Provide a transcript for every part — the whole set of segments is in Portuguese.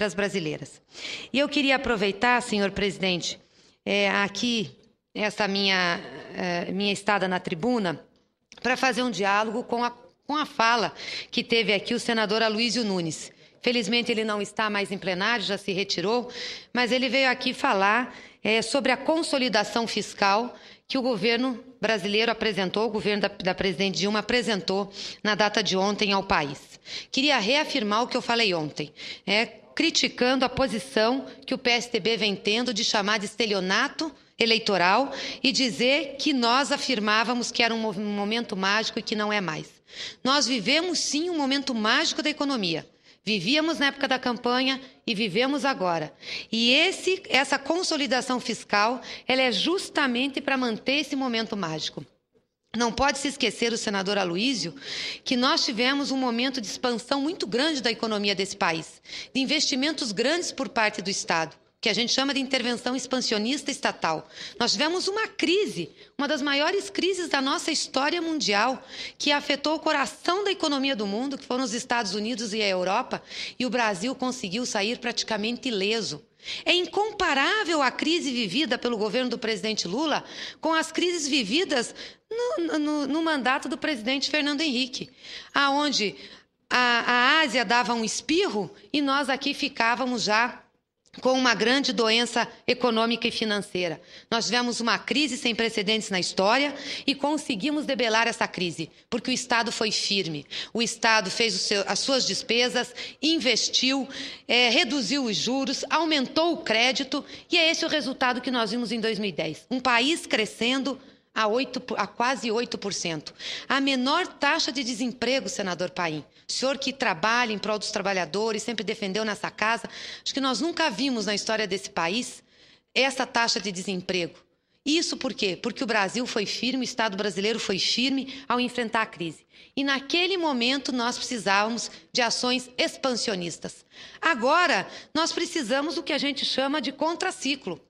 das brasileiras. E eu queria aproveitar, senhor presidente, aqui, essa minha estada na tribuna, para fazer um diálogo com a fala que teve aqui o senador Aloysio Nunes. Felizmente ele não está mais em plenário, já se retirou, mas ele veio aqui falar sobre a consolidação fiscal que o governo brasileiro apresentou, o governo da presidente Dilma apresentou na data de ontem ao país. Queria reafirmar o que eu falei ontem, criticando a posição que o PSDB vem tendo de chamar de estelionato eleitoral e dizer que nós afirmávamos que era um momento mágico e que não é mais. Nós vivemos sim um momento mágico da economia. Vivíamos na época da campanha e vivemos agora. E essa consolidação fiscal, ela é justamente para manter esse momento mágico. Não pode se esquecer, o senador Aloysio, que nós tivemos um momento de expansão muito grande da economia desse país, de investimentos grandes por parte do Estado, que a gente chama de intervenção expansionista estatal. Nós tivemos uma crise, uma das maiores crises da nossa história mundial, que afetou o coração da economia do mundo, que foram os Estados Unidos e a Europa, e o Brasil conseguiu sair praticamente ileso. É incomparável a crise vivida pelo governo do presidente Lula com as crises vividas no mandato do presidente Fernando Henrique, aonde a Ásia dava um espirro e nós aqui ficávamos já com uma grande doença econômica e financeira. Nós tivemos uma crise sem precedentes na história e conseguimos debelar essa crise, porque o Estado foi firme. O Estado fez as suas despesas, investiu, reduziu os juros, aumentou o crédito, e é esse o resultado que nós vimos em 2010. Um país crescendo a quase 8%. A menor taxa de desemprego, senador Paim. O senhor que trabalha em prol dos trabalhadores, sempre defendeu nessa casa, acho que nós nunca vimos na história desse país essa taxa de desemprego. Isso por quê? Porque o Brasil foi firme, o Estado brasileiro foi firme ao enfrentar a crise. E naquele momento nós precisávamos de ações expansionistas. Agora, nós precisamos do que a gente chama de contraciclo.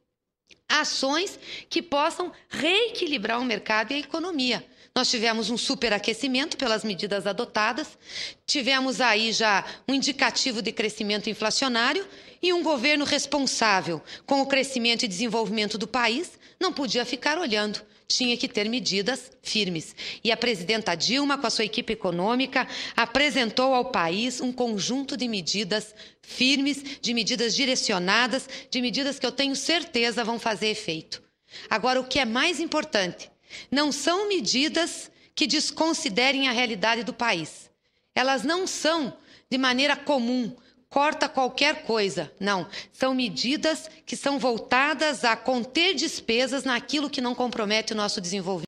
Ações que possam reequilibrar o mercado e a economia. Nós tivemos um superaquecimento pelas medidas adotadas, tivemos aí já um indicativo de crescimento inflacionário e um governo responsável com o crescimento e desenvolvimento do país não podia ficar olhando, tinha que ter medidas firmes. E a presidenta Dilma, com a sua equipe econômica, apresentou ao país um conjunto de medidas firmes, de medidas direcionadas, de medidas que eu tenho certeza vão fazer efeito. Agora, o que é mais importante, não são medidas que desconsiderem a realidade do país. Elas não são de maneira comum, corta qualquer coisa. Não, são medidas que são voltadas a conter despesas naquilo que não compromete o nosso desenvolvimento.